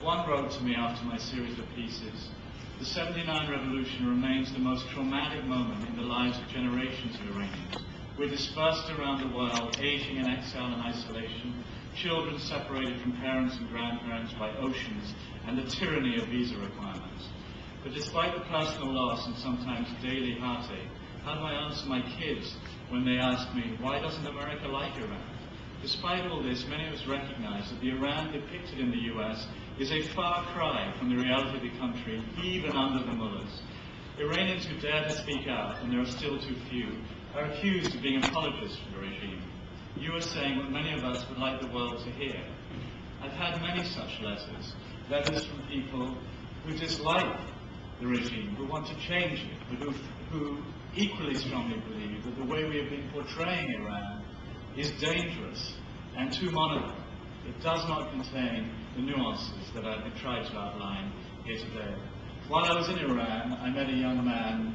One wrote to me after my series of pieces, "The '79 revolution remains the most traumatic moment in the lives of generations of Iranians. We're dispersed around the world, aging in exile and isolation, children separated from parents and grandparents by oceans, and the tyranny of visa requirements. But despite the personal loss and sometimes daily heartache, how do I answer my kids when they ask me, why doesn't America like Iran? Despite all this, many of us recognize that the Iran depicted in the US is a far cry from the reality of the country, even under the mullahs. Iranians who dare to speak out, and there are still too few, are accused of being apologists for the regime. You are saying what many of us would like the world to hear. I've had many such letters from people who dislike the regime, who want to change it, but who equally strongly believe that the way we have been portraying Iran is dangerous and too monolithic. It does not contain the nuances that I've tried to outline here today. While I was in Iran, I met a young man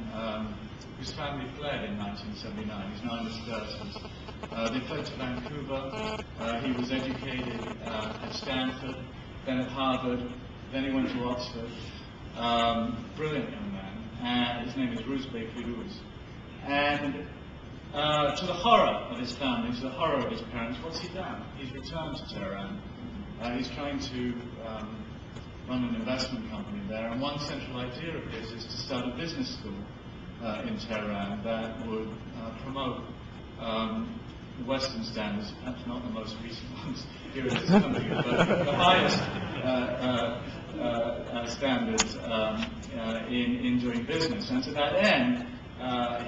whose family fled in 1979. He's now in his 30s. They fled to Vancouver. He was educated at Stanford, then at Harvard, then he went to Oxford. Brilliant young man. His name is Ruzbek Firuz. And to the horror of his family, to the horror of his parents, what's he done? He's returned to Tehran. He's trying to run an investment company there, and one central idea of his is to start a business school in Tehran that would promote Western standards, perhaps not the most recent ones here in this country, but the highest standards in doing business. And to that end,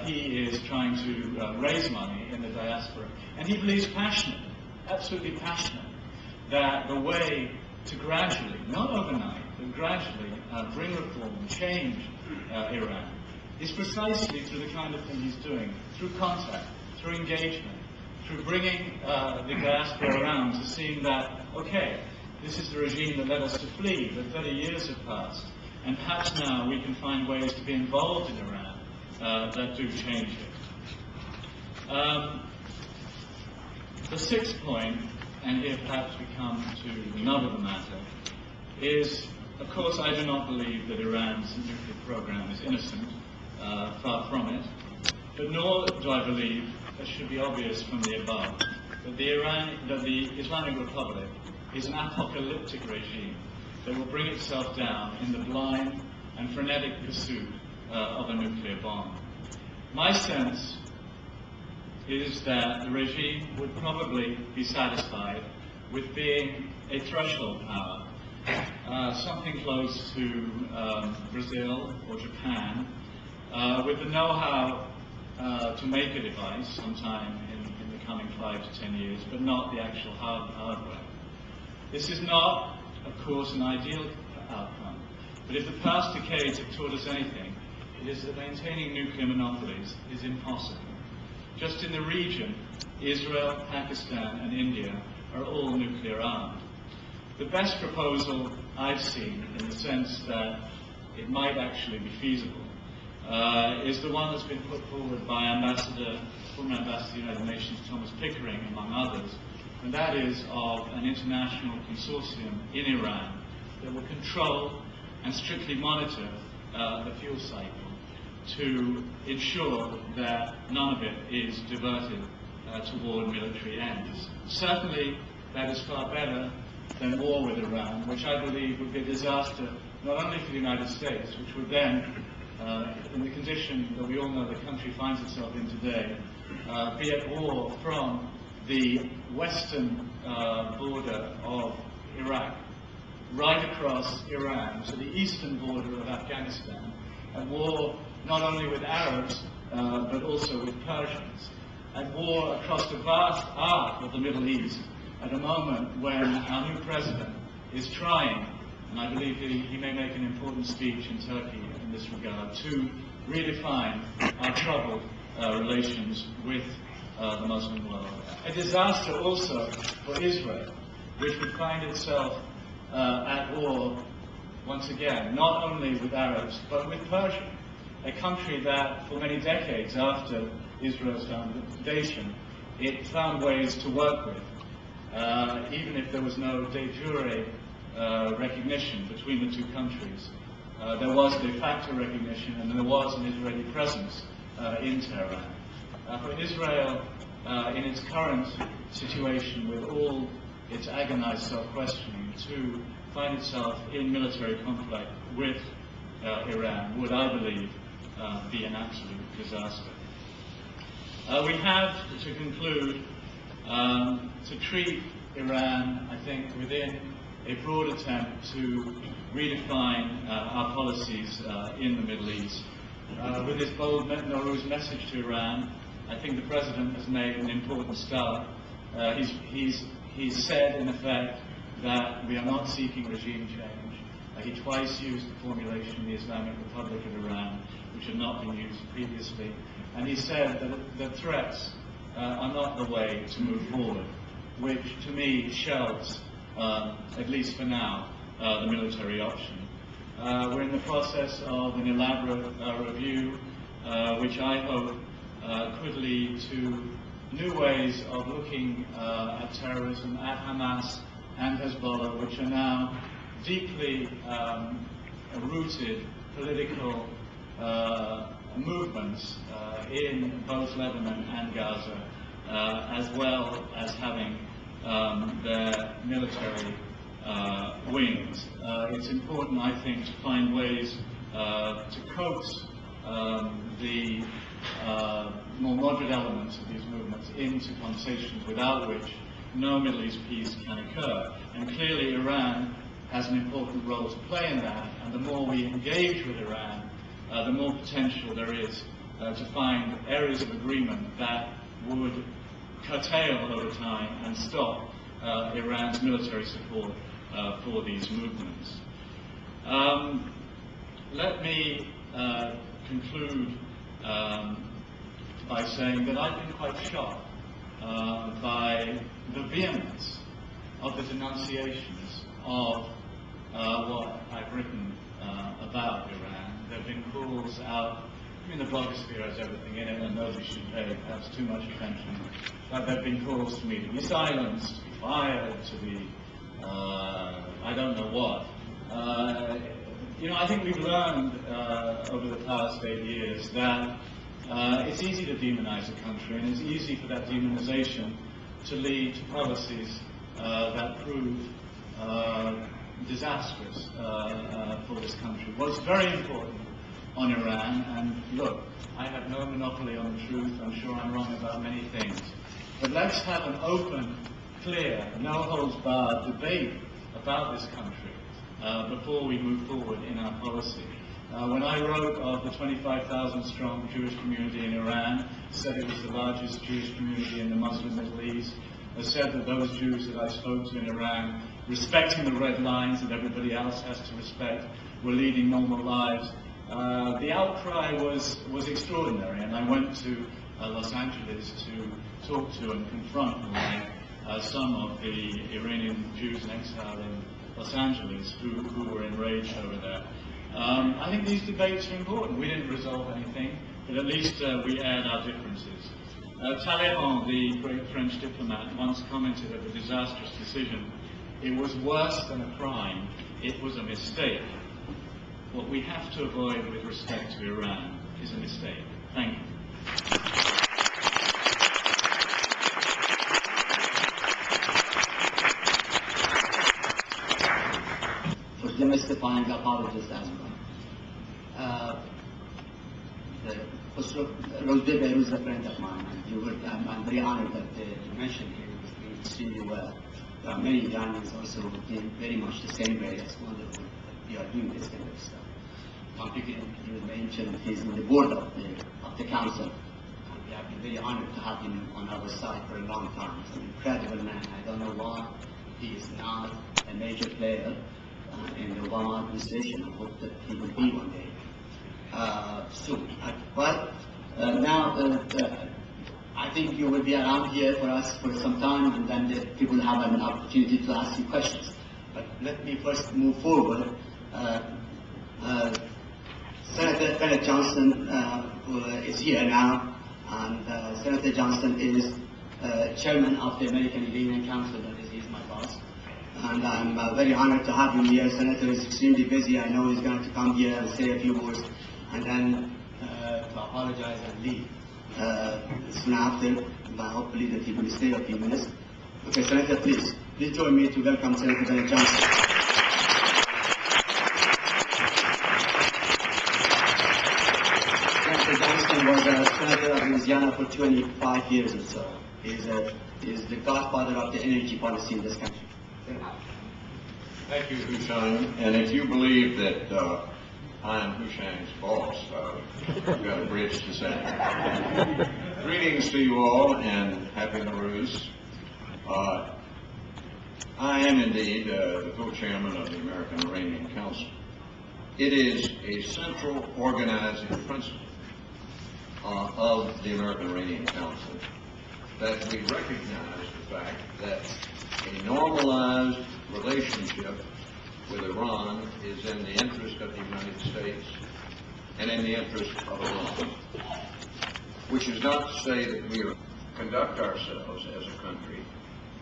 he is trying to raise money in the diaspora. And he believes passionately, absolutely passionate, that the way to gradually, not overnight, but gradually bring reform, change Iran, is precisely through the kind of thing he's doing, through contact, through engagement, through bringing the diaspora around to seeing that, okay, this is the regime that led us to flee, but 30 years have passed, and perhaps now we can find ways to be involved in Iran that do change it. The sixth point, and here perhaps we come to the nub of the matter, is, of course, I do not believe that Iran's nuclear program is innocent, far from it, but nor do I believe, as should be obvious from the above, that the Islamic Republic is an apocalyptic regime that will bring itself down in the blind and frenetic pursuit of a nuclear bomb. My sense is that the regime would probably be satisfied with being a threshold power, something close to Brazil or Japan, with the know-how to make a device sometime in the coming 5 to 10 years, but not the actual hardware. This is not, of course, an ideal outcome, but if the past decades have taught us anything, it is that maintaining nuclear monopolies is impossible. Just in the region, Israel, Pakistan, and India are all nuclear armed. The best proposal I've seen, in the sense that it might actually be feasible, is the one that's been put forward by former Ambassador to the United Nations Thomas Pickering, among others, and that is of an international consortium in Iran that will control and strictly monitor the fuel cycle to ensure that none of it is diverted toward military ends. Certainly, that is far better than war with Iran, which I believe would be a disaster not only for the United States, which would then, in the condition that we all know the country finds itself in today, be at war from the western border of Iraq, right across Iran to the eastern border of Afghanistan, at war not only with Arabs, but also with Persians, at war across the vast arc of the Middle East, at a moment when our new president is trying, and I believe he may make an important speech in Turkey in this regard, to redefine our troubled relations with the Muslim world. A disaster also for Israel, which would find itself at war, once again, not only with Arabs, but with Persia, a country that for many decades after Israel's foundation, it found ways to work with, even if there was no de jure recognition between the two countries. There was de facto recognition, and there was an Israeli presence in Tehran. For Israel, in its current situation, with all its agonized self-questioning, to find itself in military conflict with Iran would, I believe, be an absolute disaster. We have, to conclude, to treat Iran, I think, within a broad attempt to redefine our policies in the Middle East. With this bold Nouroz message to Iran, I think the President has made an important start. He's said, in effect, that we are not seeking regime change. He twice used the formulation, the Islamic Republic of Iran, which had not been used previously. And he said that the threats are not the way to move forward, which to me shelves, at least for now, the military option. We're in the process of an elaborate review, which I hope could lead to new ways of looking at terrorism, at Hamas and Hezbollah, which are now deeply rooted political movements in both Lebanon and Gaza, as well as having their military wings. It's important, I think, to find ways to coax the more moderate elements of these movements into conversations without which no Middle East peace can occur. And clearly Iran has an important role to play in that, and the more we engage with Iran, the more potential there is to find areas of agreement that would curtail over time and stop Iran's military support for these movements. Let me conclude by saying that I've been quite shocked by the vehemence of the denunciations of what I've written about Iran. There have been calls out, I mean, the blogosphere has everything in it, and nobody should pay perhaps too much attention, but there have been calls for me to be silenced, to be fired, to be, I don't know what. You know, I think we've learned over the past 8 years that it's easy to demonize a country, and it's easy for that demonization to lead to policies that prove disastrous for this country. What's very important on Iran, and look, I have no monopoly on the truth, I'm sure I'm wrong about many things, but let's have an open, clear, no-holds-barred debate about this country before we move forward in our policy. When I wrote of the 25,000-strong Jewish community in Iran, said it was the largest Jewish community in the Muslim Middle East, I said that those Jews that I spoke to in Iran, respecting the red lines that everybody else has to respect, were leading normal lives. The outcry was extraordinary, and I went to Los Angeles to talk to and confront some of the Iranian Jews in exile in Los Angeles who were enraged over that. I think these debates are important. We didn't resolve anything, but at least we aired our differences. Talleyrand, the great French diplomat, once commented of a disastrous decision, "It was worse than a crime, it was a mistake." What we have to avoid with respect to Iran is a mistake. Thank you. For demystifying apologies as well. Rose is a friend of mine, and I'm very honored that you mentioned him. He's doing extremely well. There are many Iranians also who think very much the same way. It's wonderful that we are doing this kind of stuff. Particularly, you mentioned he's on the board of the council, and we have been very honored to have him on our side for a long time. He's an incredible man. I don't know why he is not a major player in the Obama administration. I hope that he will be one day soon. But now I think you will be around here for us for some time, and then the people have an opportunity to ask you questions. But let me first move forward. Senator Bennett Johnson is here now, and Senator Johnson is chairman of the American Iranian Council, and he is my boss. And I'm very honored to have him here. Senator is extremely busy. I know he's going to come here and say a few words and then to apologize and leave soon after. But hopefully that he will stay a few minutes. Okay, Senator, please join me to welcome Senator Bennett Johnson. Senator Johnson was a senator of Louisiana for 25 years or so. He's the godfather of the energy policy in this country. Thank you, Hoshang. And if you believe that I am Hoshang's boss, I've got a bridge to say. Greetings to you all, and Happy Nouroz. I am indeed the co-chairman of the American Iranian Council. It is a central organizing principle of the American Iranian Council that we recognize the fact that a normalized relationship with Iran is in the interest of the United States and in the interest of Iran, which is not to say that we conduct ourselves as a country,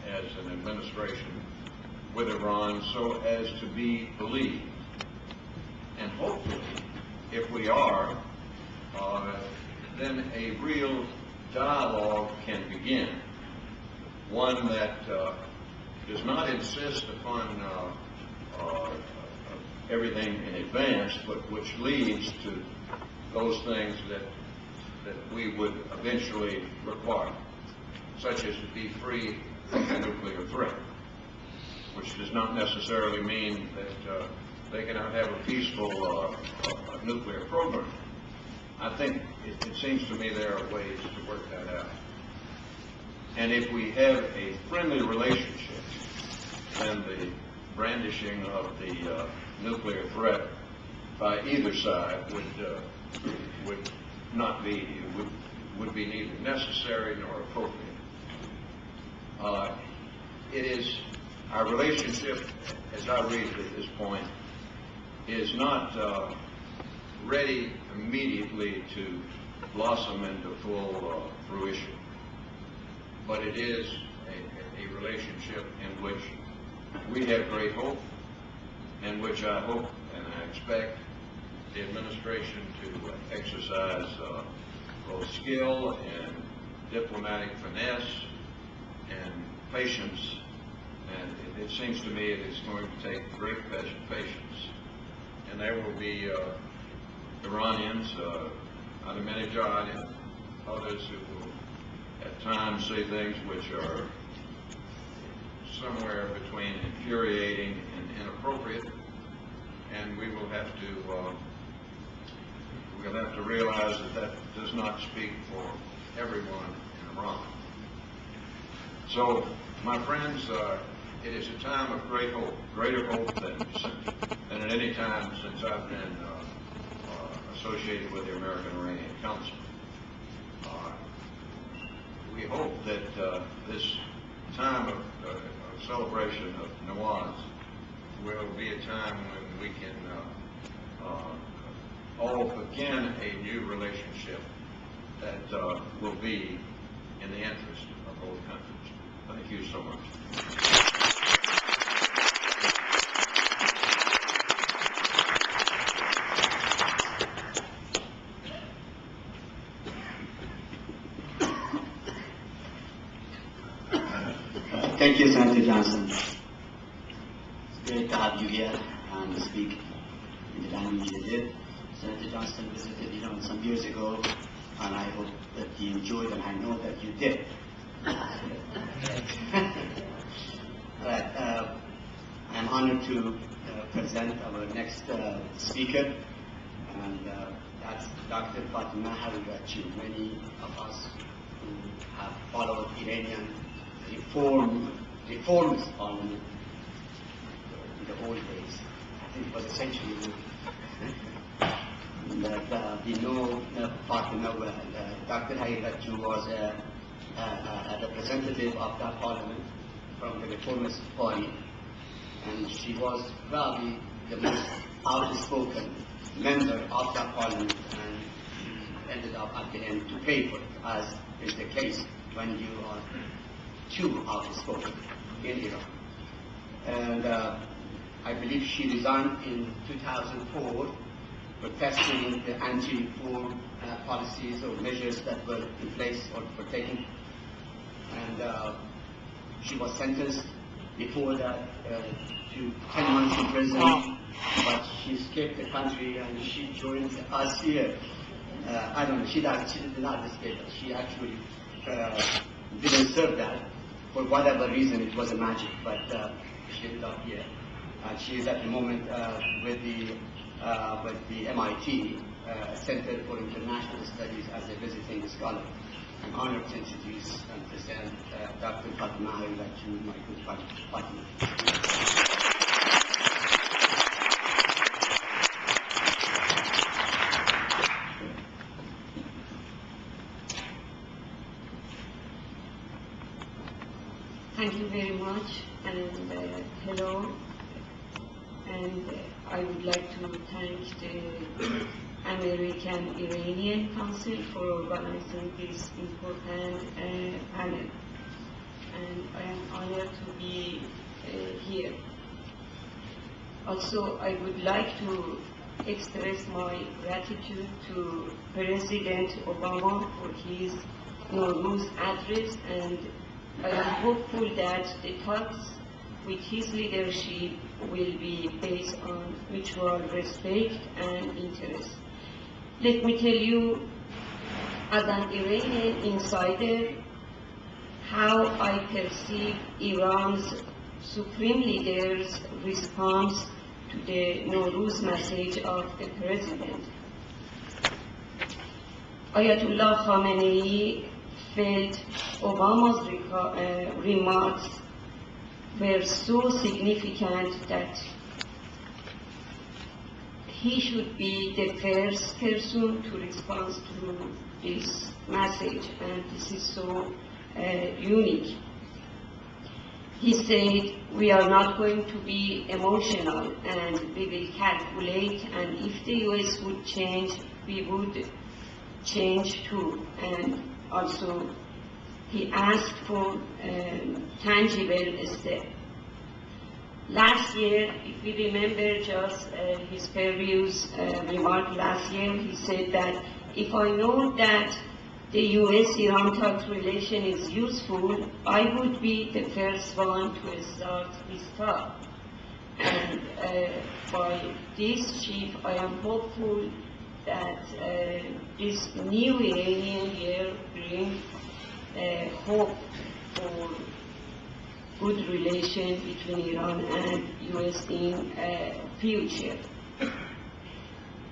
as an administration with Iran, so as to be believed. And hopefully, if we are, then a real dialogue can begin, one that does not insist upon everything in advance, but which leads to those things that we would eventually require, such as to be free from the nuclear threat, which does not necessarily mean that they cannot have a peaceful nuclear program. I think it seems to me there are ways to work that out. And if we have a friendly relationship, then the brandishing of the nuclear threat by either side would not be would be neither necessary nor appropriate. It is our relationship, as I read it at this point, is not ready immediately to blossom into full fruition, but it is a relationship in which we have great hope, in which I hope and I expect the administration to exercise both skill and diplomatic finesse and patience. And it seems to me it is going to take great patience. And there will be Iranians, Ahmadinejad, and others who will at times say things which are somewhere between infuriating and inappropriate, and we will have to realize that that does not speak for everyone in Iran. So, my friends, it is a time of great hope, greater hope than at any time since I've been associated with the American Iranian Council. We hope that this time of celebration of Nouroz will be a time when we can all begin a new relationship that will be in the interest of both countries. Thank you so much. Thank you, Senator Johnson. It's great to have you here and speak in the language you did. Senator Johnson visited Iran some years ago, and I hope that you enjoyed, and I know that you did. Right, I'm honored to present our next speaker, and that's Dr. Fatima Harirachi. Many of us who have followed Iranian reformist parliament in the old days, I think it was a century ago, that we know Fatima well. Dr. Harirachi was a representative of that parliament from the reformist party, and she was probably the most outspoken member of that parliament, and ended up at the end to pay for it, as is the case when you are too outspoken in Iran. and I believe she resigned in 2004, protesting the anti-war policies or measures that were in place or were taken. And she was sentenced before that to 10 months in prison, but she escaped the country and she joined us here. I don't know, she did not escape, but she actually didn't serve that. For whatever reason, it was a magic, but she ended up here. She is at the moment with the MIT Center for International Studies as a visiting scholar. I'm honored to introduce and present Dr. Fatima Haila to my good partner. Thank you very much, and hello. And I would like to thank the American-Iranian Council for organizing this important panel. And I am honored to be here. Also, I would like to express my gratitude to President Obama for his Nouroz address, and I am hopeful that the talks with his leadership will be based on mutual respect and interest. Let me tell you, as an Iranian insider, how I perceive Iran's supreme leader's response to the Nouroz message of the president. Ayatollah Khamenei felt Obama's remarks were so significant that he should be the first person to respond to this message, and this is so unique. He said, we are not going to be emotional and we will calculate, and if the US would change, we would change too. And also, he asked for tangible steps. Last year, if we remember just his previous remark last year, he said that if I know that the US-Iran talks relation is useful, I would be the first one to start this talk. And by this chief, I am hopeful that this new Iranian year brings hope for good relation between Iran and US in future.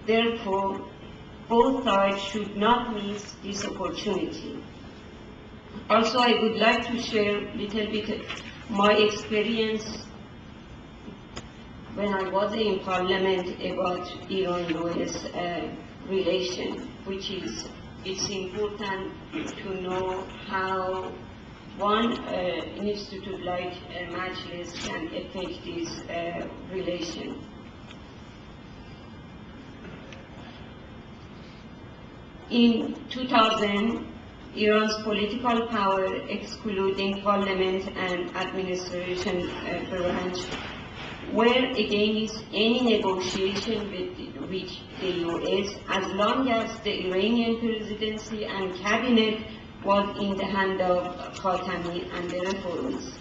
Therefore, both sides should not miss this opportunity. Also, I would like to share a little bit my experience when I was in Parliament about Iran-US relation, which is, it's important to know how one institute like Majlis can affect this relation. In 2000, Iran's political power, excluding parliament and administration branch, were against any negotiation with the US as long as the Iranian presidency and cabinet was in the hand of Khatami and the reformists.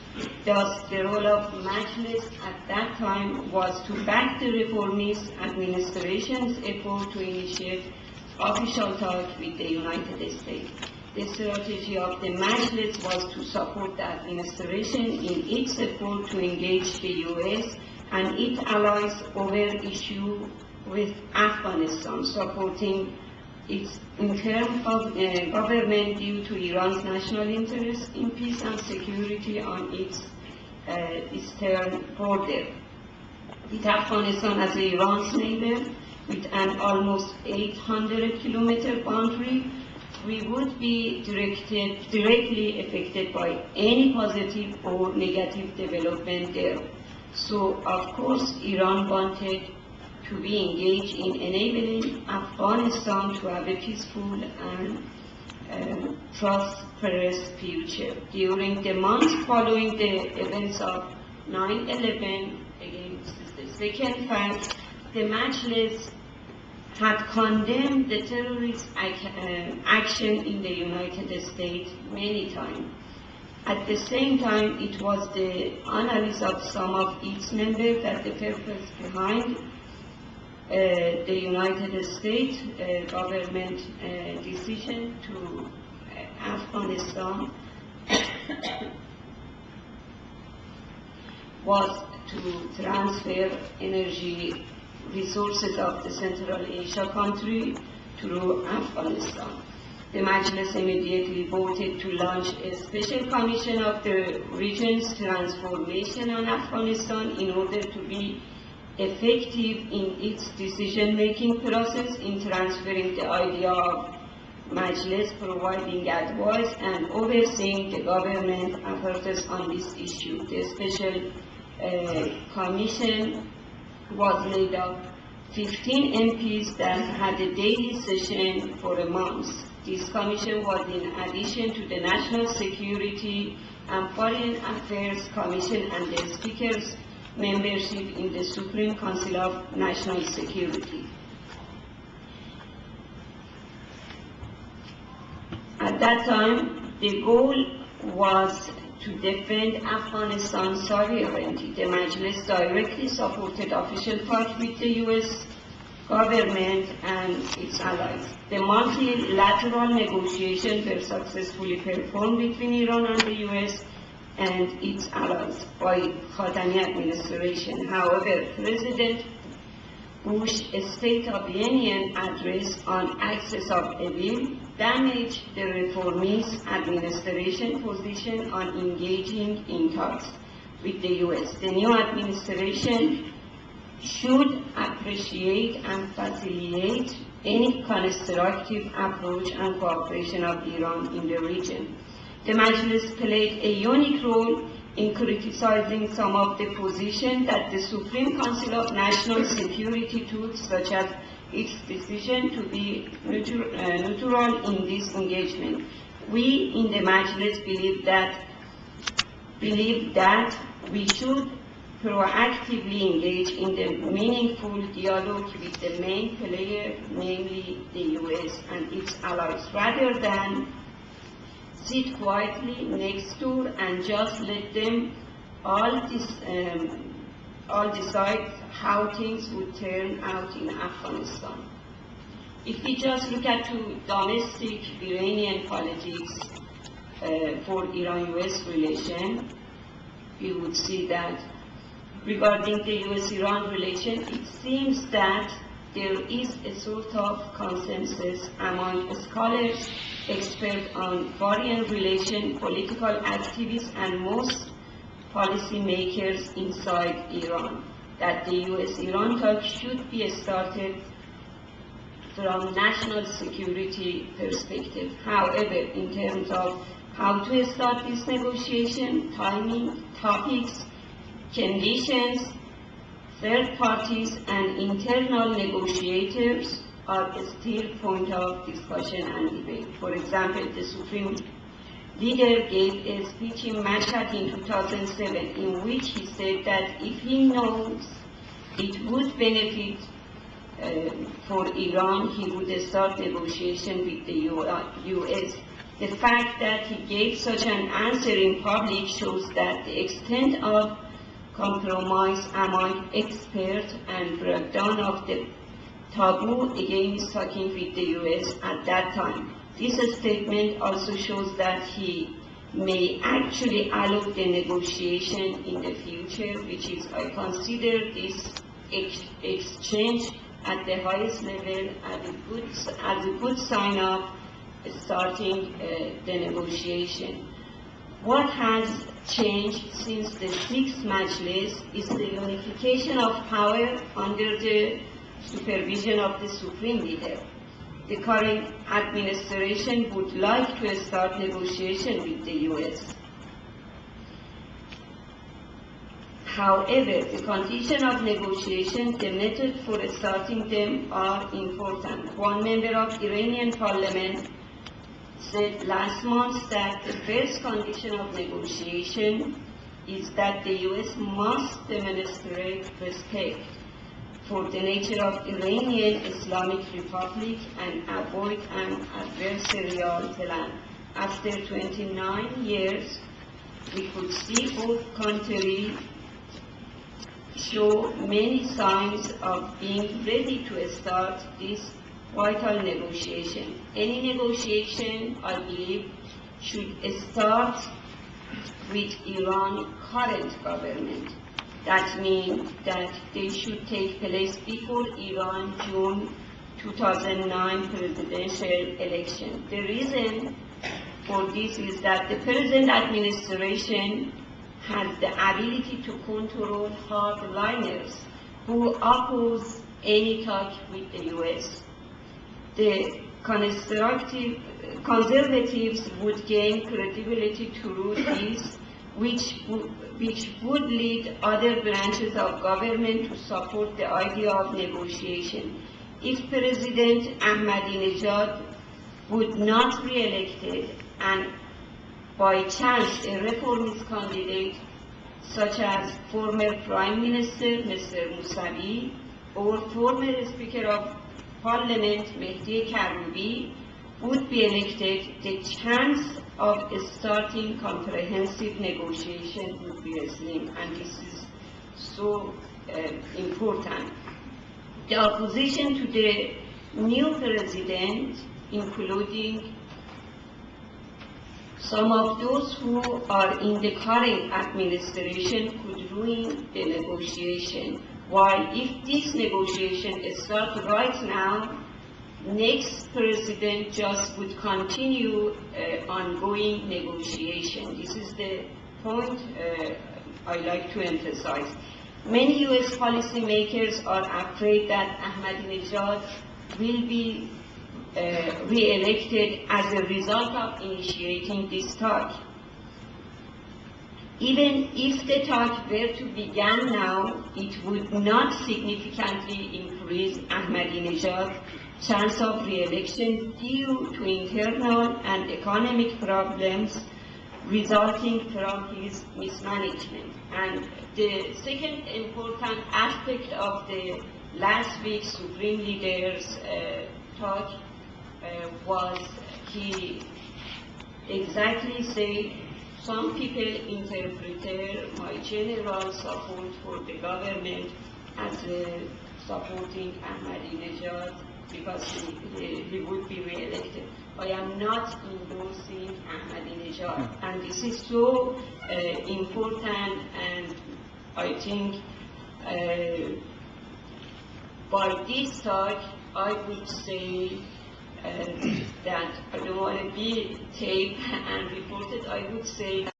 Thus, the role of Majlis at that time was to back the reformist administration's effort to initiate official talks with the United States. The strategy of the Majlis was to support the administration in its effort to engage the US and its allies over issues with Afghanistan, supporting its interim government due to Iran's national interest in peace and security on its eastern border. With Afghanistan as Iran's neighbor, with an almost 800-kilometer boundary, we would be directly affected by any positive or negative development there. So, of course, Iran wanted to be engaged in enabling Afghanistan to have a peaceful and prosperous future. During the months following the events of 9/11, again, this is the second fact, the Majlis had condemned the terrorist action in the United States many times. At the same time, it was the analysis of some of its members that the purpose behind the United States government decision to Afghanistan was to transfer energy resources of the Central Asia country to Afghanistan. The Majlis immediately voted to launch a special commission of the region's transformation on Afghanistan in order to be effective in its decision-making process in transferring the idea of Majlis providing advice and overseeing the government efforts on this issue. The special commission was made of 15 MPs that had a daily session for a month. This commission was in addition to the National Security and Foreign Affairs Commission and the Speaker's membership in the Supreme Council of National Security. At that time, the goal was to defend Afghanistan's sovereignty. The Majlis directly supported official talks with the U.S. government and its allies. The multilateral negotiations were successfully performed between Iran and the U.S. and its allies by Khatami administration. However, President Bush's State of the Union address on Axis of Evil damaged the reformist administration position on engaging in talks with the U.S. The new administration should appreciate and facilitate any constructive approach and cooperation of Iran in the region. The Majlis played a unique role in criticizing some of the positions that the Supreme Council of National Security took, such as its decision to be neutral in this engagement. We in the Majlis believe that we should proactively engage in the meaningful dialogue with the main player, namely the U.S. and its allies, rather than sit quietly next door and just let them all decide how things would turn out in Afghanistan. If we just look at domestic Iranian politics for Iran-US relation, we would see that regarding the US-Iran relation, it seems that there is a sort of consensus among scholars, experts on foreign relations, political activists, and most policymakers inside Iran, that the US-Iran talks should be started from national security perspective. However, in terms of how to start this negotiation, timing, topics, conditions, third parties, and internal negotiators are still point of discussion and debate. For example, the Supreme Leader gave a speech in Mashhad in 2007 in which he said that if he knows it would benefit for Iran, he would start negotiation with the US. The fact that he gave such an answer in public shows that the extent of compromise among experts and breakdown of the taboo against talking with the US at that time. This statement also shows that he may actually allow the negotiation in the future, which is, I consider this exchange at the highest level as a good sign of starting the negotiation. What has changed since the 6th Majlis is the unification of power under the supervision of the Supreme Leader. The current administration would like to start negotiation with the US. However, the condition of negotiation, the method for starting them are important. One member of Iranian parliament said last month that the first condition of negotiation is that the U.S. must demonstrate respect for the nature of Iranian Islamic Republic and avoid an adversarial plan. After 29 years, we could see both countries show many signs of being ready to start this vital negotiation. Any negotiation, I believe, should start with Iran's current government. That means that they should take place before Iran June 2009 presidential election. The reason for this is that the present administration has the ability to control hardliners who oppose any talk with the U.S. The conservatives would gain credibility through this, which would lead other branches of government to support the idea of negotiation. If President Ahmadinejad would not be elected and by chance a reformist candidate such as former Prime Minister Mr. Mousavi or former Speaker of Parliament Mehdi Karoubi would be elected, the chance of starting comprehensive negotiation would be slim, and this is so important. The opposition to the new president, including some of those who are in the current administration, could ruin the negotiation. While if this negotiation starts right now, next president just would continue ongoing negotiation. This is the point I like to emphasize. Many U.S. policymakers are afraid that Ahmadinejad will be re-elected as a result of initiating this talk. Even if the talk were to begin now, it would not significantly increase Ahmadinejad's chance of re-election due to internal and economic problems resulting from his mismanagement. And the second important aspect of the last week's Supreme Leader's talk was he exactly said, some people interpret my general support for the government as supporting Ahmadinejad because he would be re-elected. I am not endorsing Ahmadinejad, and this is so important, and I think by this talk I would say that I don't want to be taped and reported. I would say that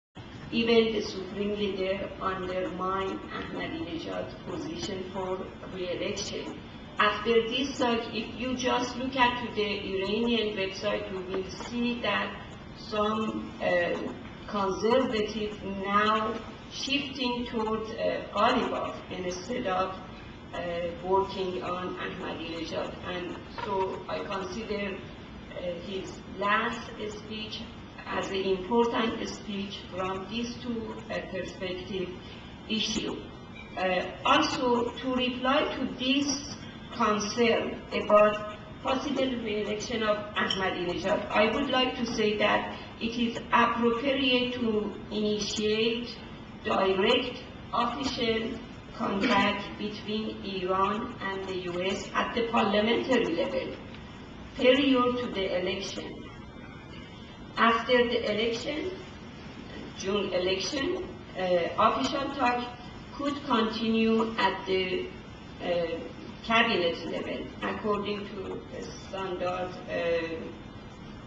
even the Supreme Leader undermined Ahmadinejad's position for re-election. After this talk, if you just look at the Iranian website, you will see that some conservatives now shifting towards oligarch instead of working on Ahmadinejad. And so I consider his last speech as an important speech from these two perspective issue. Also, to reply to this concern about possible re-election of Ahmadinejad, I would like to say that it is appropriate to initiate direct official contact between Iran and the U.S. at the parliamentary level prior to the election. After the election, June election, official talk could continue at the cabinet level according to the standard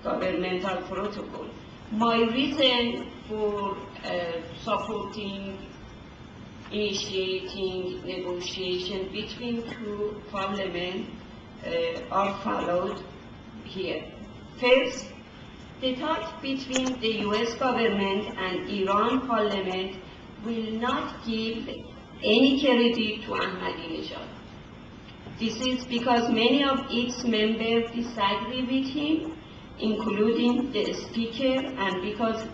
governmental protocol. My reason for supporting initiating negotiation between two parliaments are followed here. First, the talk between the U.S. government and Iran parliament will not give any credit to Ahmadinejad. This is because many of its members disagree with him, including the speaker, and because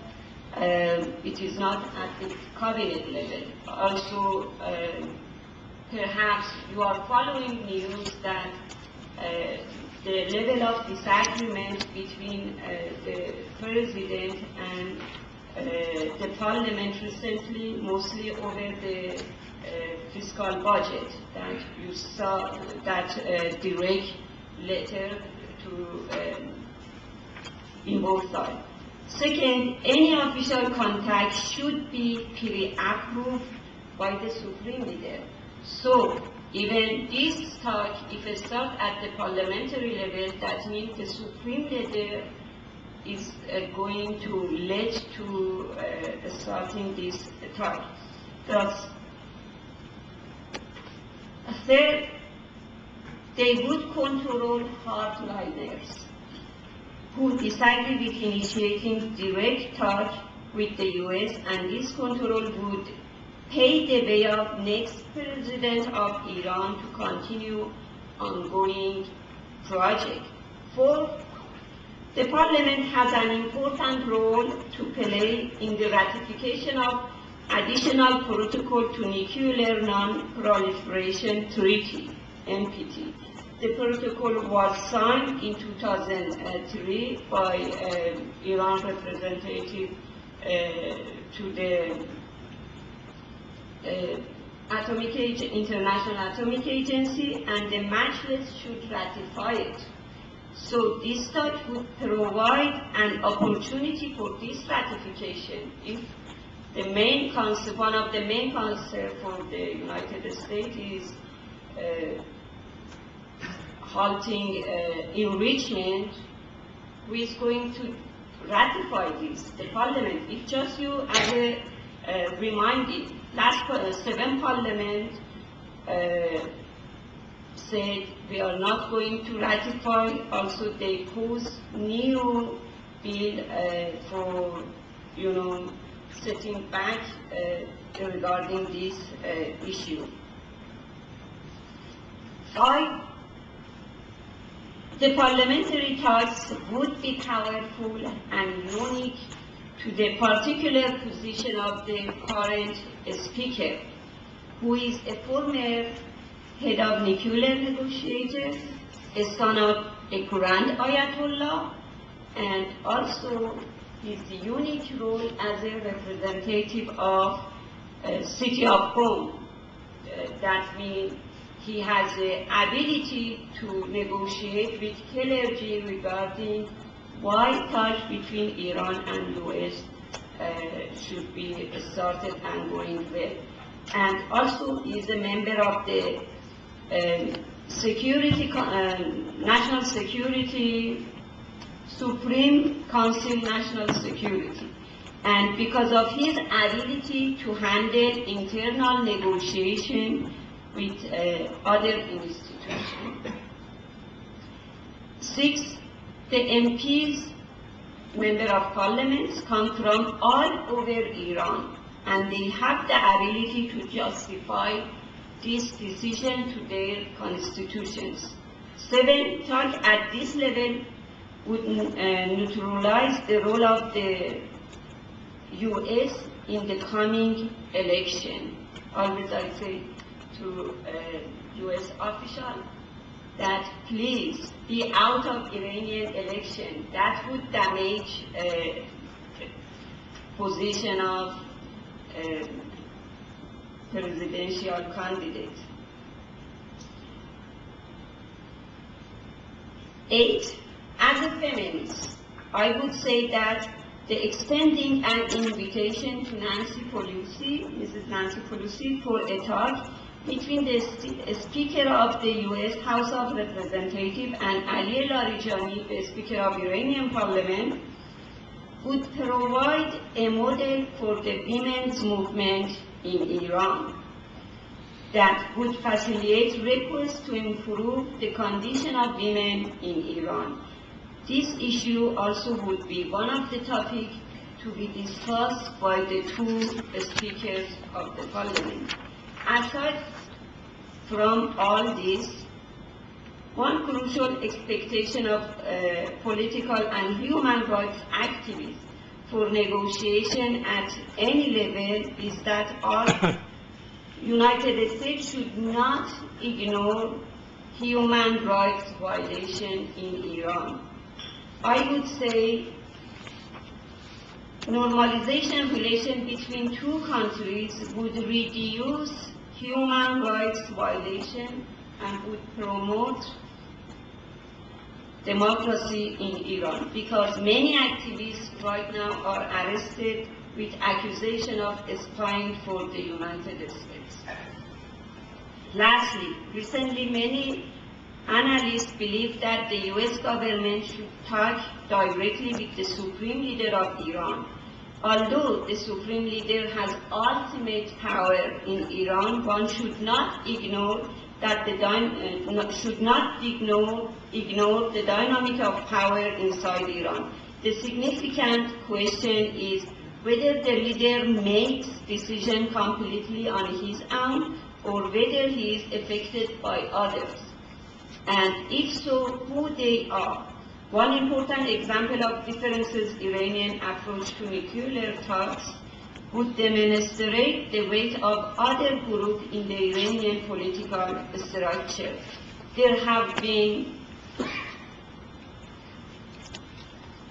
it is not at the cabinet level. Also, perhaps you are following news that the level of disagreement between the president and the parliament recently, mostly over the fiscal budget, that you saw that direct letter to in both sides. Second, any official contact should be pre-approved by the supreme leader. So, even this talk, if it starts at the parliamentary level, that means the supreme leader is going to lead to starting this talk. Thus, third, they would control hardliners who disagree with initiating direct talk with the US, and this control would pave the way of next president of Iran to continue ongoing project. Fourth, the parliament has an important role to play in the ratification of additional protocol to Nuclear Non-Proliferation Treaty, NPT. The protocol was signed in 2003 by Iran representative to the International Atomic Agency, and the Majlis should ratify it. So this talk would provide an opportunity for this ratification if the main concept, one of the main concerns for the United States is halting enrichment, who is going to ratify this? The parliament. If just you as a reminding, last 7 parliament said we are not going to ratify. Also, they posed new bill for, setting back regarding this issue. 5. The parliamentary talks would be powerful and unique to the particular position of the current speaker, who is a former head of nuclear negotiators, a son of a Grand Ayatollah, and also his unique role as a representative of City of Qom. That means he has the ability to negotiate with clergy regarding why talks between Iran and US should be started and going well. And also he is a member of the National Security, Supreme Council National Security. And because of his ability to handle internal negotiation with other institutions. 6. The MPs, member of parliaments, come from all over Iran, and they have the ability to justify this decision to their constitutions. 7. Talk at this level would neutralize the role of the US in the coming election. Always I say to US officials that please be out of Iranian election. That would damage position of presidential candidate. 8. As a feminist, I would say that the extending an invitation to Mrs. Nancy Pelosi, for a talk between the Speaker of the U.S. House of Representatives and Ali Larijani, the Speaker of Iranian Parliament, would provide a model for the women's movement in Iran that would facilitate requests to improve the condition of women in Iran. This issue also would be one of the topics to be discussed by the 2 speakers of the parliament. Aside from all this, one crucial expectation of political and human rights activists for negotiation at any level is that our United States should not ignore human rights violation in Iran. I would say normalization of relations between two countries would reduce human rights violation and would promote democracy in Iran, because many activists right now are arrested with accusation of spying for the United States. Lastly, recently many analysts believe that the US government should talk directly with the Supreme Leader of Iran. Although the Supreme Leader has ultimate power in Iran, one should not ignore that ignore the dynamic of power inside Iran. The significant question is whether the leader makes decisions completely on his own or whether he is affected by others, and if so, who they are. One important example of differences Iranian approach to nuclear talks would demonstrate the weight of other groups in the Iranian political structure. There have been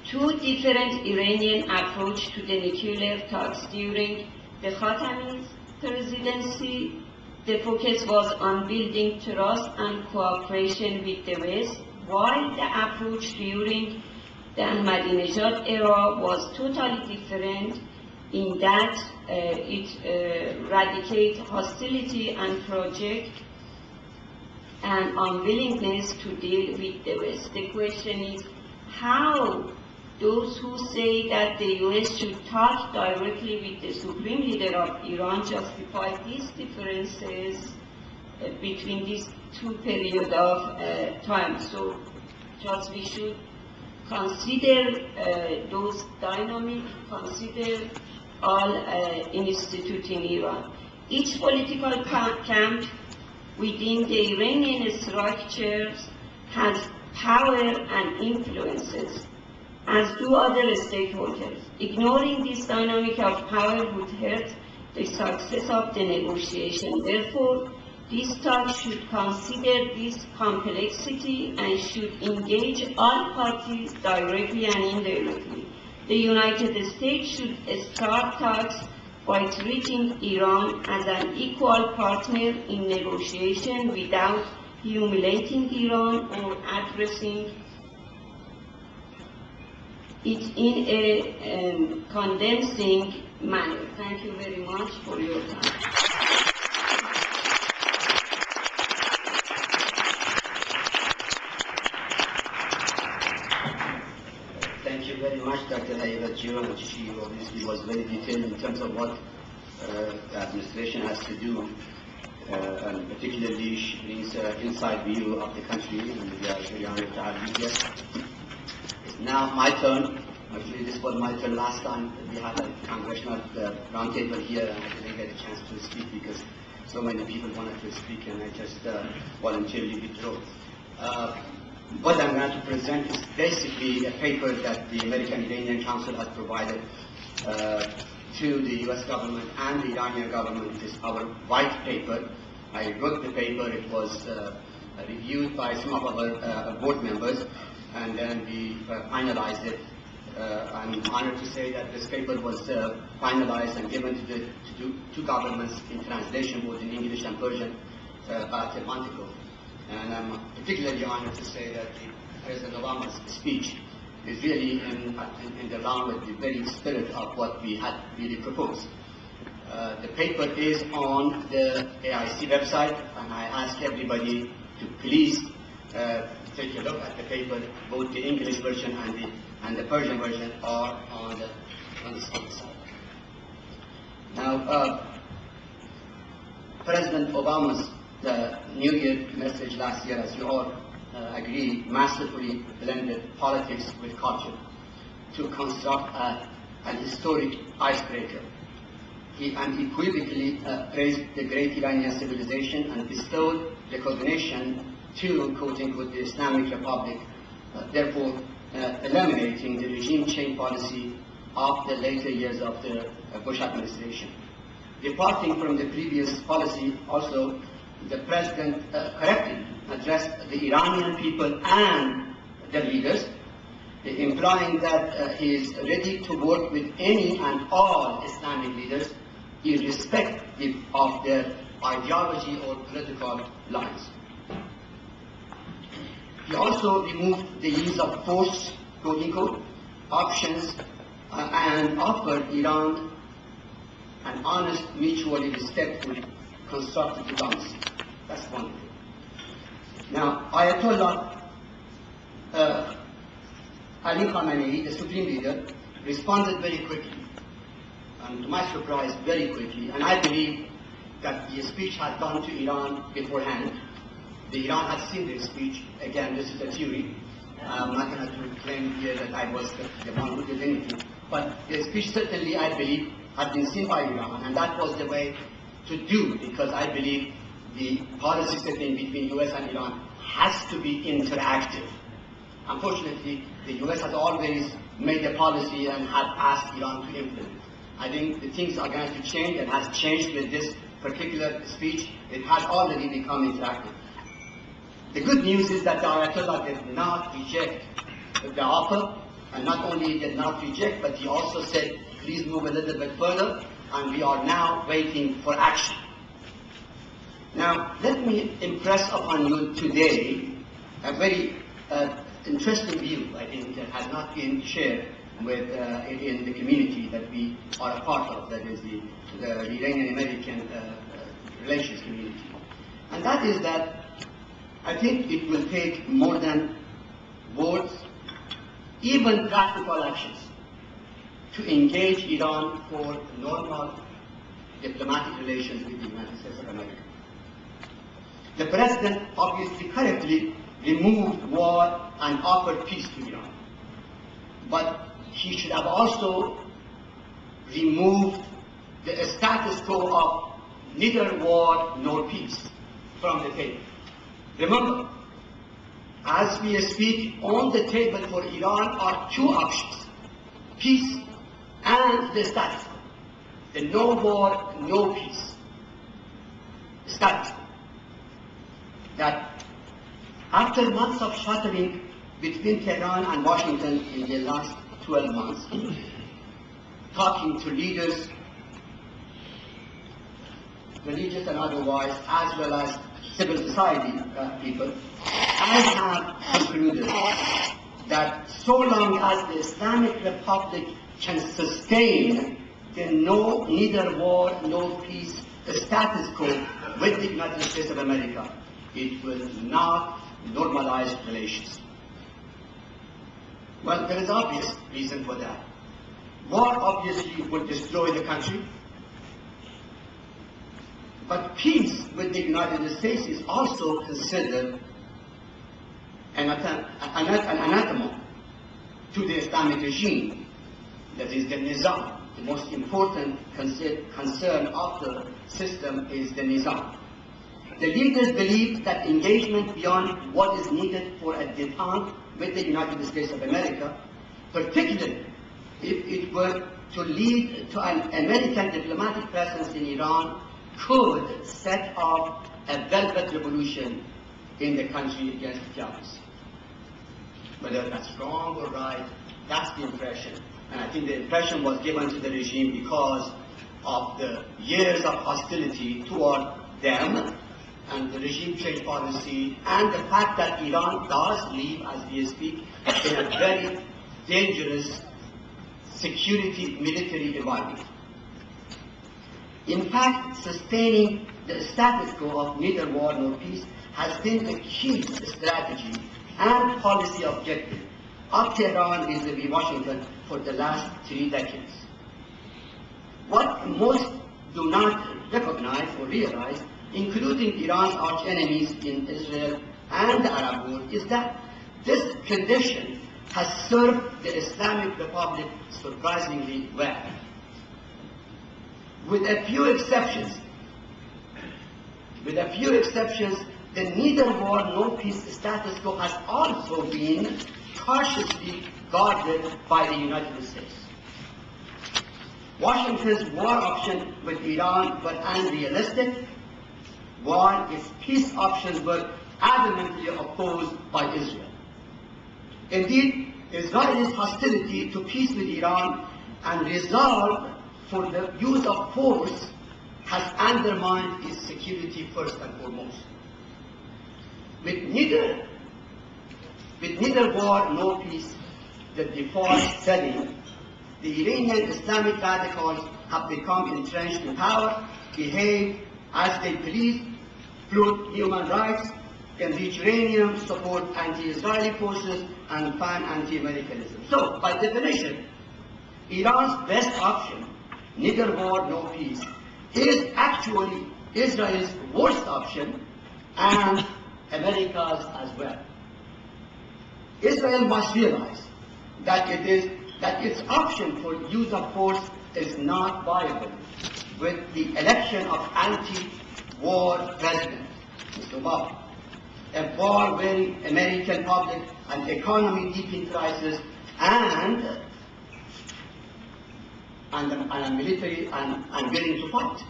two different Iranian approaches to the nuclear talks. During the Khatami presidency, the focus was on building trust and cooperation with the West, while the approach during the Ahmadinejad era was totally different in that it eradicated hostility and project an unwillingness to deal with the West. The question is how those who say that the US should talk directly with the Supreme Leader of Iran justify these differences between these two periods of time. So just we should consider those dynamics, consider all institutes in Iran. Each political camp within the Iranian structures has power and influences, as do other stakeholders. Ignoring this dynamic of power would hurt the success of the negotiation. Therefore, these talks should consider this complexity and should engage all parties directly and indirectly. The United States should start talks by treating Iran as an equal partner in negotiation without humiliating Iran or addressing it in a condensing manner. Thank you very much for your time. Thank you very much, Dr. Hayatio, and she obviously was very detailed in terms of what the administration has to do, and particularly she brings an inside view of the country, and we are very honored to have you here. It's now my turn. Actually, this was my turn last time. We had a congressional roundtable here, and I didn't get a chance to speak because so many people wanted to speak, and I just voluntarily withdrew. What I'm going to present is basically a paper that the American Iranian Council has provided to the US government and the Iranian government. It is our white paper. I wrote the paper. It was reviewed by some of our board members, and then we finalized it. I'm honored to say that this paper was finalized and given to the two governments in translation, both in English and Persian, about a month ago. And I'm particularly honored to say that President Obama's speech is really in the line with the very spirit of what we had really proposed. The paper is on the AIC website, and I ask everybody to please take a look at the paper. Both the English version and the Persian version are on the same side. Now, President Obama's New Year message last year, as you all agree, masterfully blended politics with culture to construct an historic icebreaker. He unequivocally praised the great Iranian civilization and bestowed recognition to, quote-unquote, the Islamic Republic, therefore eliminating the regime change policy of the later years of the Bush administration. Departing from the previous policy, also, the President correctly addressed the Iranian people and their leaders, implying that he is ready to work with any and all Islamic leaders, irrespective of their ideology or political lines. He also removed the use of force, quote-unquote, options, and offered Iran an honest, mutually respectful, constructive diplomacy. That's one thing. Now, Ayatollah Ali Khamenei, the supreme leader, responded very quickly, and to my surprise, very quickly, and I believe that the speech had gone to Iran beforehand. Iran had seen the speech. Again, this is a theory. I'm not going to claim here that I was the one who did anything. But the speech certainly, I believe, had been seen by Iran, and that was the way to do, because I believe the policy setting between US and Iran has to be interactive. Unfortunately, the US has always made a policy and had asked Iran to implement. I think the things are going to change, and has changed with this particular speech. It has already become interactive. The good news is that the Ayatollah did not reject the offer, and not only did not reject, but he also said, please move a little bit further, and we are now waiting for action. Now, let me impress upon you today a very interesting view, I think, that has not been shared with in the community that we are a part of, that is the Iranian-American relations community. And that is that I think it will take more than words, even practical actions, to engage Iran for normal diplomatic relations with the United States of America. The President obviously correctly removed war and offered peace to Iran. But he should have also removed the status quo of neither war nor peace from the table. Remember, as we speak, on the table for Iran are two options: peace and the status quo. The no war, no peace status quo. That after months of shuttling between Tehran and Washington in the last 12 months, talking to leaders, religious and otherwise, as well as civil society people, I have concluded that so long as the Islamic Republic can sustain the neither war nor peace status quo with the United States of America, it will not normalize relations. Well, there is obvious reason for that. War obviously would destroy the country, but peace with the United States is also considered an anathema to the Islamic regime, that is the Nizam. The most important concern of the system is the Nizam. The leaders believe that engagement beyond what is needed for a détente with the United States of America, particularly if it were to lead to an American diplomatic presence in Iran, could set off a velvet revolution in the country against theocracy. Whether that's wrong or right, that's the impression. And I think the impression was given to the regime because of the years of hostility toward them and the regime change policy, and the fact that Iran does live, as we speak, in a very dangerous security military environment. In fact, sustaining the status quo of neither war nor peace has been the key strategy and policy objective of Tehran vis-à-vis Washington for the last 3 decades. What most do not recognize or realize, including Iran's arch-enemies in Israel and the Arab world, is that this condition has served the Islamic Republic surprisingly well. With a few exceptions, the neither war nor peace status quo has also been cautiously guarded by the United States. Washington's war option with Iran were unrealistic, while its peace options were adamantly opposed by Israel. Indeed, Israel's hostility to peace with Iran and resolve for the use of force has undermined its security first and foremost. With neither war nor peace, the default setting, the Iranian Islamic radicals have become entrenched in power, behave as they please, flout human rights, enrich uranium, support anti-Israeli forces, and fan anti-Americanism. So, by definition, Iran's best option, neither war nor peace, is actually Israel's worst option and America's as well. Israel must realize that its option for use of force is not viable with the election of anti-war president, Mr. Obama, a war-weary American public, an economy deep in crisis, and a military and willing to fight.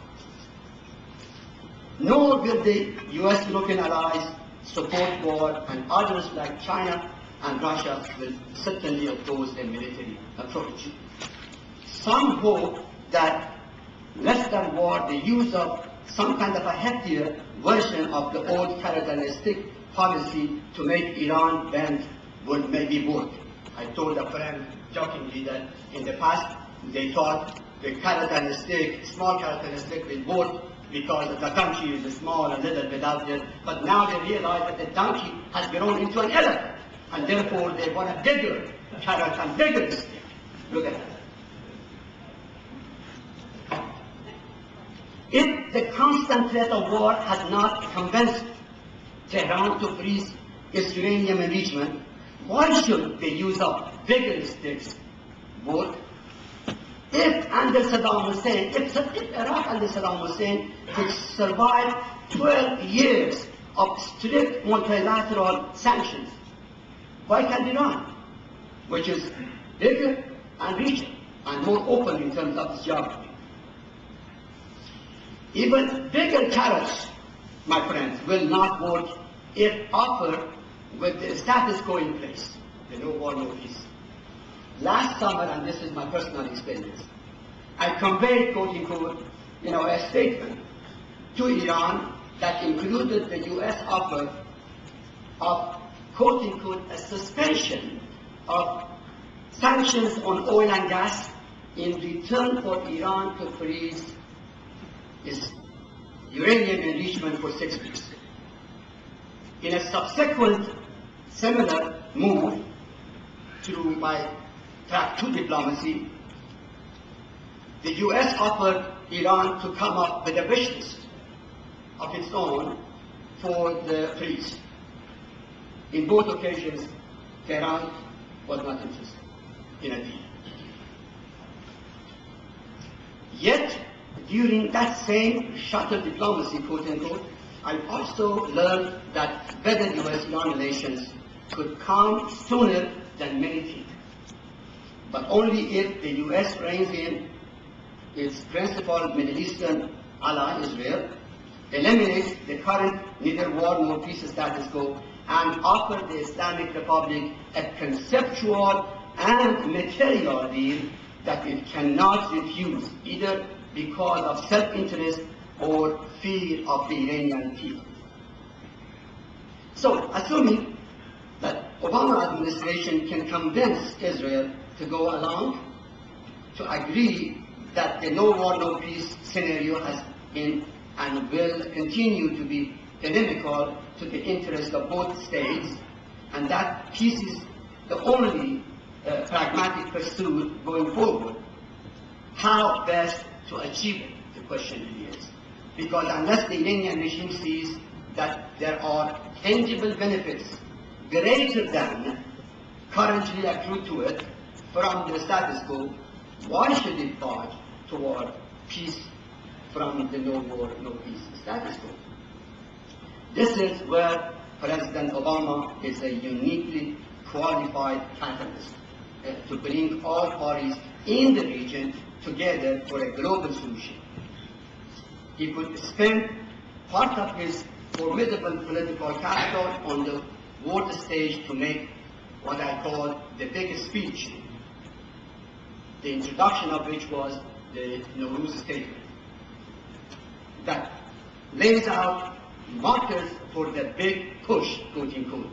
Nor will the U.S. European allies support war, and others like China and Russia will certainly oppose a military approach. Some hope that less than war, the use of some kind of a heftier version of the old characteristic policy to make Iran bend would maybe work. I told a friend jokingly that in the past they thought the small characteristic will work because the donkey is small and little bit out there, but now they realize that the donkey has grown into an elephant, and therefore they want a bigger carrot and bigger stick. Look at that. If the constant threat of war has not convinced Tehran to freeze its uranium enrichment, why should the use of bigger sticks work? If under Saddam Hussein, if Iraq under Saddam Hussein could survive 12 years of strict multilateral sanctions, why can't Iran, which is bigger and richer and more open in terms of its geography? Even bigger carrots, my friends, will not work if offered with the status quo in place, the no war, no peace. Last summer, and this is my personal experience, I conveyed, quote-unquote, a statement to Iran that included the U.S. offer of, quote-unquote, a suspension of sanctions on oil and gas in return for Iran to freeze its uranium enrichment for 6 weeks. In a subsequent similar move through my track 2 diplomacy, the U.S. offered Iran to come up with a wish list of its own for the freeze. In both occasions, Tehran was not interested in a deal. Yet, during that same shuttle diplomacy, quote-unquote, I also learned that better U.S.-Iran relations could come sooner than many think, but only if the U.S. reins in its principal Middle Eastern ally, Israel, eliminates the current neither war nor peace status quo, and offer the Islamic Republic a conceptual and material deal that it cannot refuse, either because of self-interest or fear of the Iranian people. So, assuming that Obama administration can convince Israel to go along, to agree that the no war, no peace scenario has been and will continue to be inimical to the interest of both states, and that peace is the only pragmatic pursuit going forward, how best to achieve it, the question really is. Because unless the Iranian regime sees that there are tangible benefits greater than currently accrued to it from the status quo, why should it march toward peace from the no war, no peace status quo? This is where President Obama is a uniquely qualified catalyst to bring all parties in the region together for a global solution. He could spend part of his formidable political capital on the world stage to make what I call the big speech, the introduction of which was the Nouroz statement, that lays out markers for the big push, quote unquote,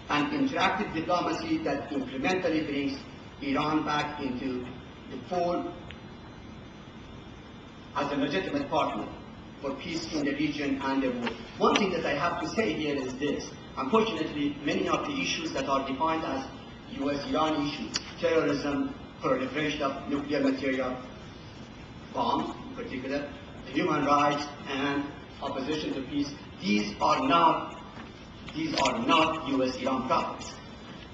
and interactive diplomacy that incrementally brings Iran back into the fold as a legitimate partner for peace in the region and the world. One thing that I have to say here is this. Unfortunately, many of the issues that are defined as US-Iran issues, terrorism, proliferation of nuclear material, bombs in particular, human rights, and opposition to peace, these are not US-Iran problems.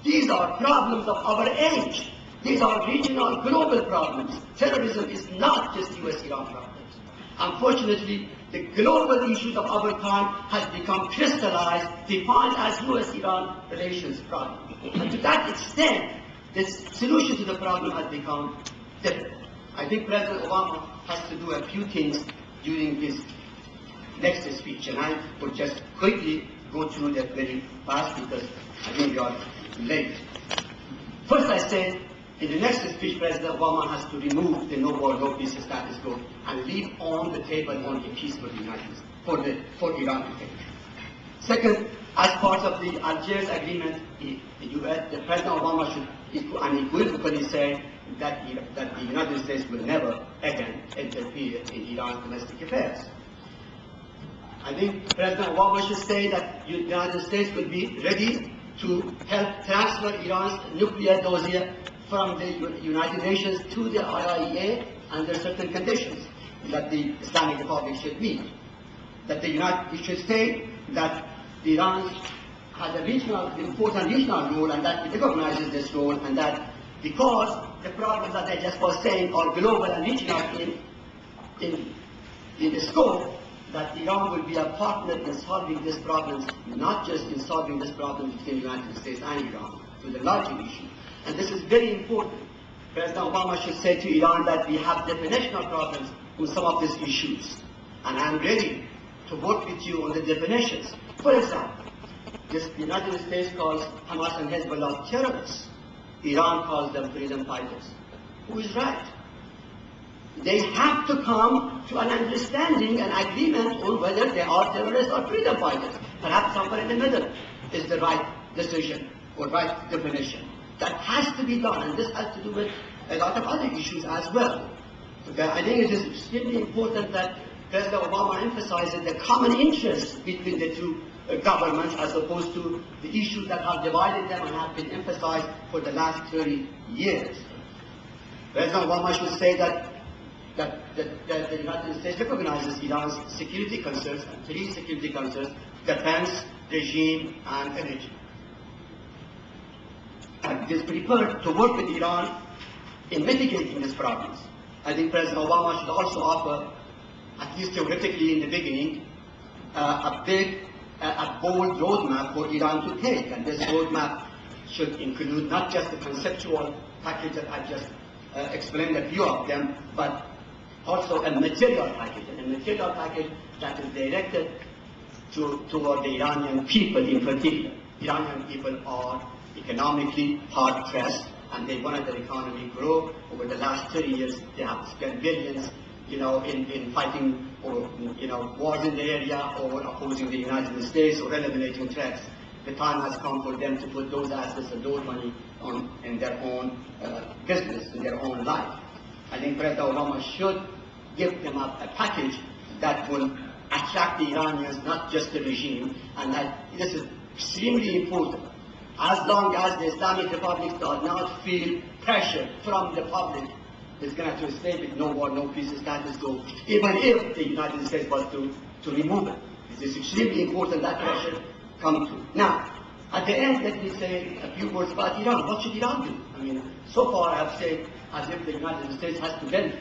These are problems of our age. These are regional, global problems. Terrorism is not just US-Iran problems. Unfortunately, the global issues of our time has become crystallized, defined as US-Iran relations problem. And to that extent, the solution to the problem has become different. I think President Obama has to do a few things during his next speech, and I will just quickly go through that very fast because I think we are late. First, I said, in the next speech, President Obama has to remove the no war, no peace status quo and leave on the table only peace for the United States, for Iran to take. Second, as part of the Algiers agreement, the President Obama should unequivocally say that the United States will never again interfere in Iran's domestic affairs. I think President Obama should say that the United States will be ready to help transfer Iran's nuclear dossier from the United Nations to the IAEA under certain conditions that the Islamic Republic should meet. That it should say that Iran has a important regional role and that it recognizes this role, and that because the problems that I just was saying are global and regional in the scope, that Iran will be a partner in solving these problems, not just in solving this problem between the United States and Iran, to the larger issue. And this is very important. President Obama should say to Iran that we have definitional problems with some of these issues, and I'm ready to work with you on the definitions. For example, the United States calls Hamas and Hezbollah terrorists. Iran calls them freedom fighters. Who is right? They have to come to an understanding, an agreement on whether they are terrorists or freedom fighters. Perhaps somewhere in the middle is the right decision or right definition. That has to be done, and this has to do with a lot of other issues as well. So I think it is extremely important that President Obama emphasizes the common interest between the two governments as opposed to the issues that have divided them and have been emphasized for the last 30 years. President Obama should say that the United States recognizes Iran's security concerns, and three security concerns: defense, regime, and energy. And it is prepared to work with Iran in mitigating these problems. I think President Obama should also offer, at least theoretically in the beginning, a bold roadmap for Iran to take. And this roadmap should include not just the conceptual package that I just explained a few of them, but also a material package, and a material package that is directed toward the Iranian people in particular. Iranian people are economically hard pressed, and they wanted their economy grow. Over the last 30 years, they have spent billions, in fighting or, wars in the area, or opposing the United States, or eliminating threats. The time has come for them to put those assets and those money in their own business, in their own life. I think President Obama should give them a package that will attract the Iranians, not just the regime, and that this is extremely important. As long as the Islamic Republic does not feel pressure from the public, it's going to stay with no war, no peace status quo, even if the United States was to remove it. It is extremely important that pressure come to. Now, at the end, let me say a few words about Iran. What should Iran do? I mean, so far I have said as if the United States has to bend,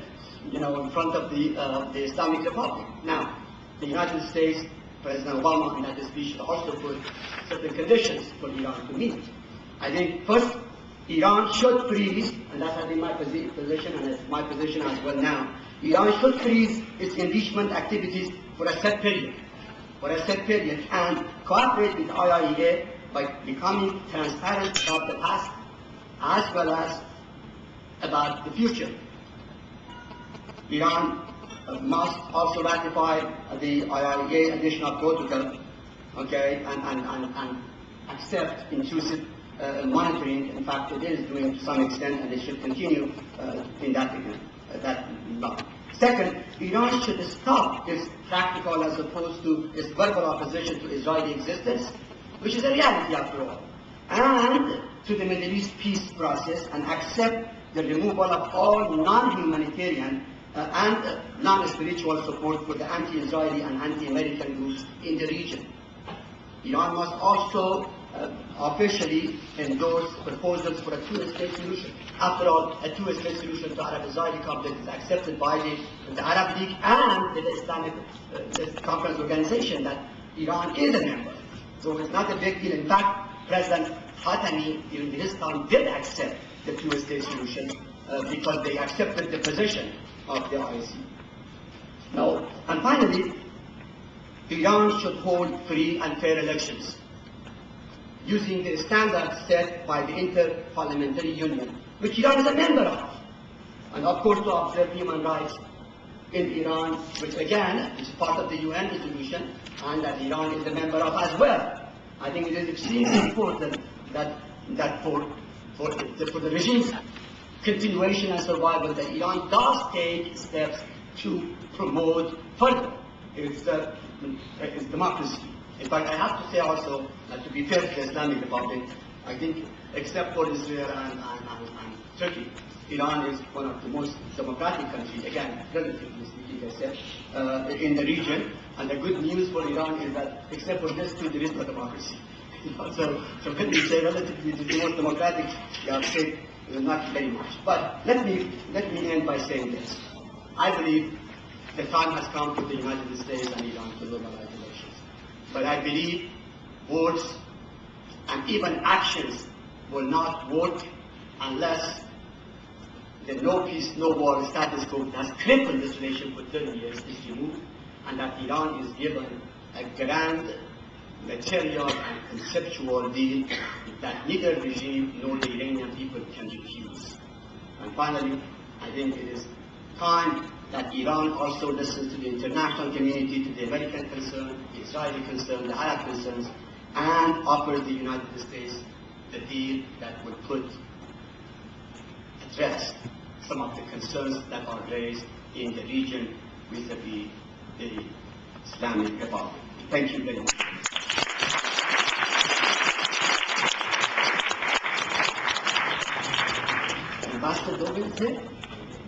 in front of the Islamic Republic. Now, the United States, President Obama in that speech also put certain conditions for Iran to meet. I think first, Iran should freeze, and that has been my position, and it's my position as well now, Iran should freeze its enrichment activities for a set period, and cooperate with IAEA by becoming transparent about the past as well as about the future. Iran must also ratify the IAEA additional protocol, okay, and accept intrusive monitoring. In fact, it is doing to some extent, and it should continue in that line. Second, Iran should stop its practical as opposed to its verbal opposition to Israeli existence, which is a reality after all, and to the Middle East peace process, and accept the removal of all non-humanitarian and non-spiritual support for the anti-Israeli and anti-American groups in the region. Iran must also officially endorse proposals for a two-state solution. After all, a two-state solution to Arab-Israeli conflict is accepted by the Arab League and the Islamic Conference Organization that Iran is a member. So it's not a big deal. In fact, President Khatami, during his time, did accept the two-state solution because they accepted the position of the AIC. Now, and finally, Iran should hold free and fair elections using the standards set by the Inter-Parliamentary Union, which Iran is a member of, and of course to observe human rights in Iran, which again is part of the UN resolution, and that Iran is a member of as well. I think it is extremely important that for the regime's continuation and survival, that Iran does take steps to promote further its democracy. In fact, I have to say also, to be fair to the Islamic Republic, I think except for Israel and Turkey, Iran is one of the most democratic countries, again, relatively speaking, I said, in the region. And the good news for Iran is that except for this too, there is no democracy. So when we say relatively the most democratic state, not very much. But let me end by saying this. I believe the time has come for the United States and Iran to normalize relations. But I believe words and even actions will not work unless the no peace, no war status quo that has crippled this nation for 30 years is removed, and that Iran is given a grand material and conceptual deal that neither regime nor the Iranian people can refuse. And finally, I think it is time that Iran also listens to the international community, to the American concern, the Israeli concern, the Arab concerns, and offers the United States the deal that would address some of the concerns that are raised in the region vis-a-vis the Islamic Republic. Thank you very much. Ambassador Dogan is here.